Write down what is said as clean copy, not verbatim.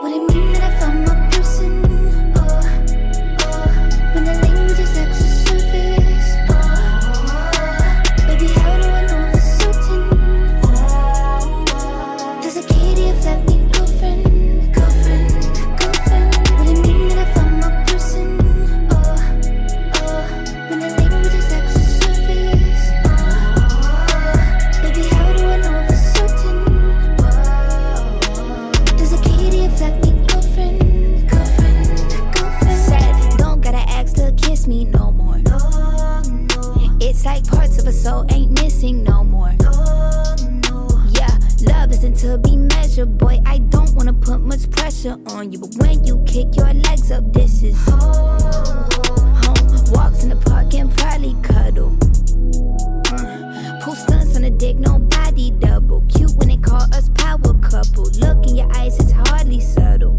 Would it mean that I found my person? When the language is extra surface. Baby, how do I know for certain? Does a KDF let me girlfriend? Would it mean that I found my person? When the language is extra surface. Baby, how do I know for certain? Does a KDF let me girlfriend? Said, don't gotta ask to kiss me no more. It's like parts of a soul ain't missing no more. Yeah, love isn't to be measured, boy. I don't wanna put much pressure on you, but when you kick your legs up, this is home. Walks in the park and probably cuddle. Pull stunts on the dick, nobody double. Cute when they call us power couple. Look in your eyes, it's hardly subtle.